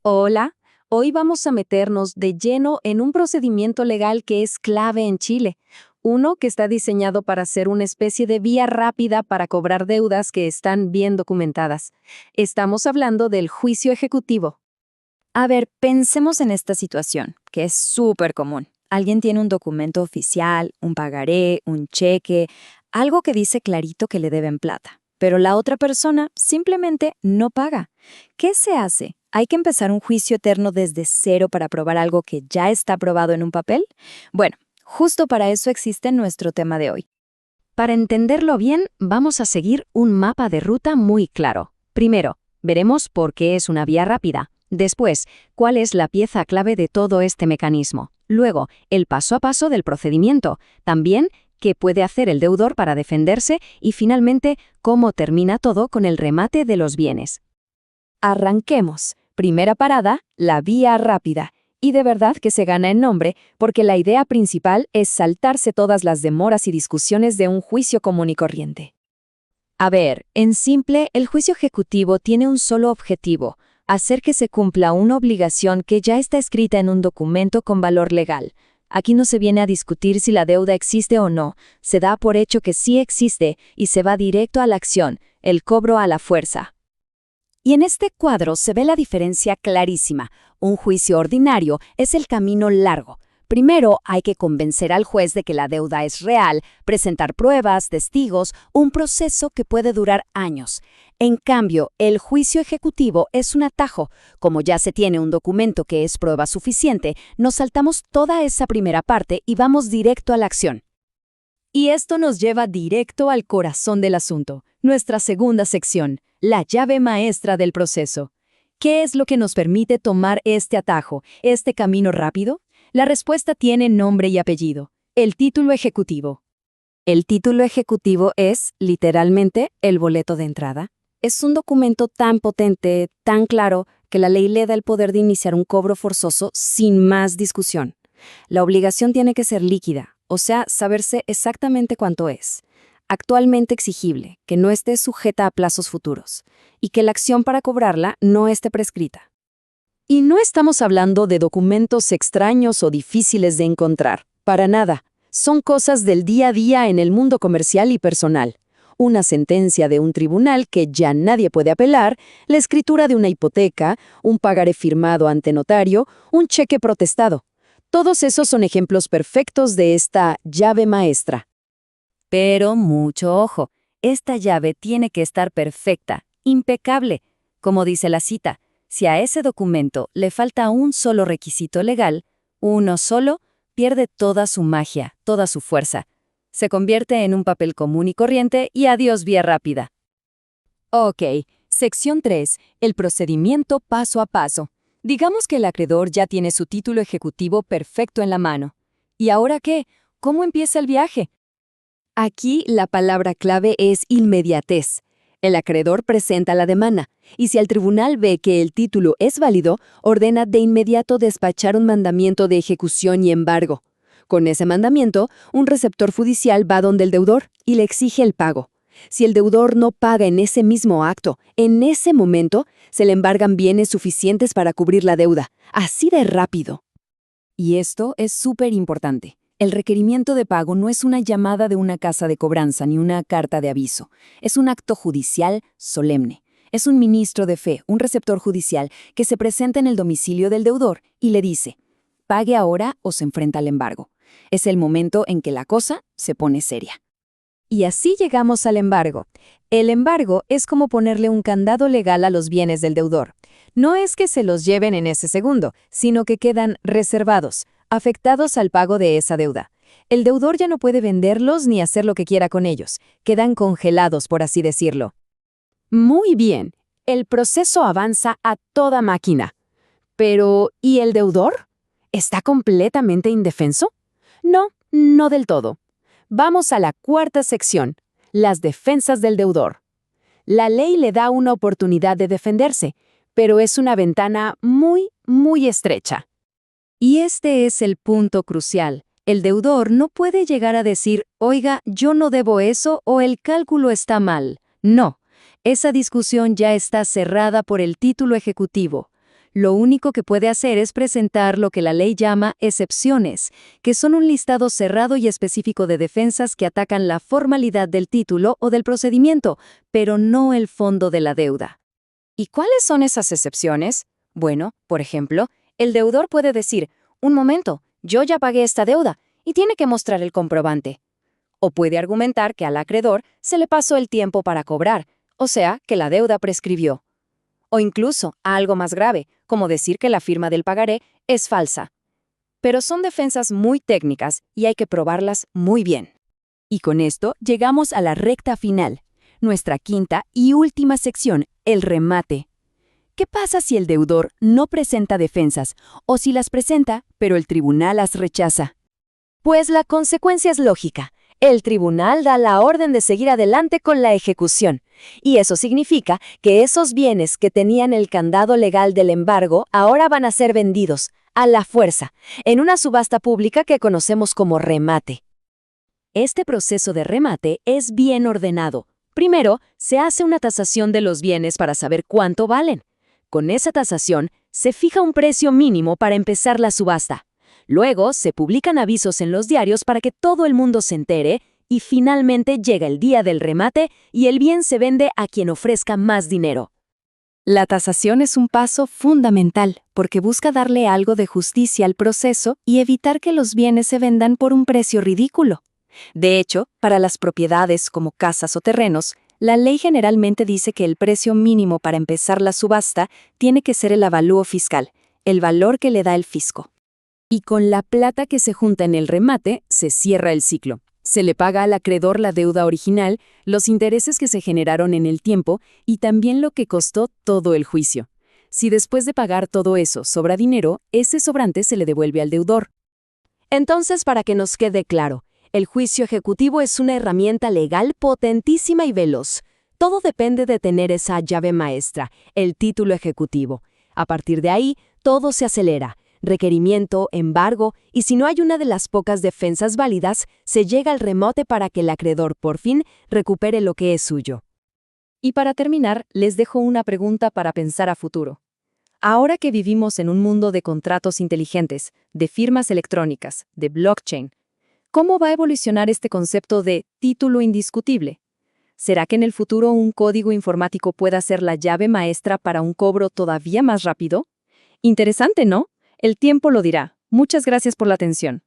Hola, hoy vamos a meternos de lleno en un procedimiento legal que es clave en Chile, uno que está diseñado para ser una especie de vía rápida para cobrar deudas que están bien documentadas. Estamos hablando del juicio ejecutivo. A ver, pensemos en esta situación, que es súper común. Alguien tiene un documento oficial, un pagaré, un cheque, algo que dice clarito que le deben plata, pero la otra persona simplemente no paga. ¿Qué se hace? ¿Hay que empezar un juicio eterno desde cero para probar algo que ya está aprobado en un papel? Bueno, justo para eso existe nuestro tema de hoy. Para entenderlo bien, vamos a seguir un mapa de ruta muy claro. Primero, veremos por qué es una vía rápida. Después, cuál es la pieza clave de todo este mecanismo. Luego, el paso a paso del procedimiento. También, qué puede hacer el deudor para defenderse y finalmente, cómo termina todo con el remate de los bienes. Arranquemos. Primera parada, la vía rápida. Y de verdad que se gana el nombre, porque la idea principal es saltarse todas las demoras y discusiones de un juicio común y corriente. A ver, en simple, el juicio ejecutivo tiene un solo objetivo: hacer que se cumpla una obligación que ya está escrita en un documento con valor legal. Aquí no se viene a discutir si la deuda existe o no, se da por hecho que sí existe y se va directo a la acción, el cobro a la fuerza. Y en este cuadro se ve la diferencia clarísima. Un juicio ordinario es el camino largo. Primero hay que convencer al juez de que la deuda es real, presentar pruebas, testigos, un proceso que puede durar años. En cambio, el juicio ejecutivo es un atajo. Como ya se tiene un documento que es prueba suficiente, nos saltamos toda esa primera parte y vamos directo a la acción. Y esto nos lleva directo al corazón del asunto, nuestra segunda sección, la llave maestra del proceso. ¿Qué es lo que nos permite tomar este atajo, este camino rápido? La respuesta tiene nombre y apellido: el título ejecutivo. El título ejecutivo es, literalmente, el boleto de entrada. Es un documento tan potente, tan claro, que la ley le da el poder de iniciar un cobro forzoso sin más discusión. La obligación tiene que ser líquida, o sea, saberse exactamente cuánto es, actualmente exigible, que no esté sujeta a plazos futuros, y que la acción para cobrarla no esté prescrita. Y no estamos hablando de documentos extraños o difíciles de encontrar, para nada. Son cosas del día a día en el mundo comercial y personal. Una sentencia de un tribunal que ya nadie puede apelar, la escritura de una hipoteca, un pagaré firmado ante notario, un cheque protestado. Todos esos son ejemplos perfectos de esta llave maestra. Pero mucho ojo, esta llave tiene que estar perfecta, impecable. Como dice la cita, si a ese documento le falta un solo requisito legal, uno solo, pierde toda su magia, toda su fuerza. Se convierte en un papel común y corriente y adiós vía rápida. Ok, sección 3, el procedimiento paso a paso. Digamos que el acreedor ya tiene su título ejecutivo perfecto en la mano. ¿Y ahora qué? ¿Cómo empieza el viaje? Aquí la palabra clave es inmediatez. El acreedor presenta la demanda, y si el tribunal ve que el título es válido, ordena de inmediato despachar un mandamiento de ejecución y embargo. Con ese mandamiento, un receptor judicial va donde el deudor y le exige el pago. Si el deudor no paga en ese mismo acto, en ese momento, se le embargan bienes suficientes para cubrir la deuda. Así de rápido. Y esto es súper importante. El requerimiento de pago no es una llamada de una casa de cobranza ni una carta de aviso. Es un acto judicial solemne. Es un ministro de fe, un receptor judicial, que se presenta en el domicilio del deudor y le dice: pague ahora o se enfrenta al embargo. Es el momento en que la cosa se pone seria. Y así llegamos al embargo. El embargo es como ponerle un candado legal a los bienes del deudor. No es que se los lleven en ese segundo, sino que quedan reservados, afectados al pago de esa deuda. El deudor ya no puede venderlos ni hacer lo que quiera con ellos. Quedan congelados, por así decirlo. Muy bien, el proceso avanza a toda máquina. Pero, ¿y el deudor? ¿Está completamente indefenso? No, no del todo. Vamos a la cuarta sección, las defensas del deudor. La ley le da una oportunidad de defenderse, pero es una ventana muy, muy estrecha. Y este es el punto crucial. El deudor no puede llegar a decir: oiga, yo no debo eso o el cálculo está mal. No, esa discusión ya está cerrada por el título ejecutivo. Lo único que puede hacer es presentar lo que la ley llama excepciones, que son un listado cerrado y específico de defensas que atacan la formalidad del título o del procedimiento, pero no el fondo de la deuda. ¿Y cuáles son esas excepciones? Bueno, por ejemplo, el deudor puede decir, un momento, yo ya pagué esta deuda, y tiene que mostrar el comprobante. O puede argumentar que al acreedor se le pasó el tiempo para cobrar, o sea, que la deuda prescribió. O incluso algo más grave, como decir que la firma del pagaré es falsa. Pero son defensas muy técnicas y hay que probarlas muy bien. Y con esto llegamos a la recta final, nuestra quinta y última sección, el remate. ¿Qué pasa si el deudor no presenta defensas o si las presenta, pero el tribunal las rechaza? Pues la consecuencia es lógica. El tribunal da la orden de seguir adelante con la ejecución. Y eso significa que esos bienes que tenían el candado legal del embargo ahora van a ser vendidos, a la fuerza, en una subasta pública que conocemos como remate. Este proceso de remate es bien ordenado. Primero, se hace una tasación de los bienes para saber cuánto valen. Con esa tasación, se fija un precio mínimo para empezar la subasta. Luego, se publican avisos en los diarios para que todo el mundo se entere y finalmente llega el día del remate y el bien se vende a quien ofrezca más dinero. La tasación es un paso fundamental porque busca darle algo de justicia al proceso y evitar que los bienes se vendan por un precio ridículo. De hecho, para las propiedades como casas o terrenos, la ley generalmente dice que el precio mínimo para empezar la subasta tiene que ser el avalúo fiscal, el valor que le da el fisco. Y con la plata que se junta en el remate, se cierra el ciclo. Se le paga al acreedor la deuda original, los intereses que se generaron en el tiempo y también lo que costó todo el juicio. Si después de pagar todo eso sobra dinero, ese sobrante se le devuelve al deudor. Entonces, para que nos quede claro, el juicio ejecutivo es una herramienta legal potentísima y veloz. Todo depende de tener esa llave maestra, el título ejecutivo. A partir de ahí, todo se acelera. Requerimiento, embargo, y si no hay una de las pocas defensas válidas, se llega al remate para que el acreedor por fin recupere lo que es suyo. Y para terminar, les dejo una pregunta para pensar a futuro. Ahora que vivimos en un mundo de contratos inteligentes, de firmas electrónicas, de blockchain, ¿cómo va a evolucionar este concepto de título indiscutible? ¿Será que en el futuro un código informático pueda ser la llave maestra para un cobro todavía más rápido? Interesante, ¿no? El tiempo lo dirá. Muchas gracias por la atención.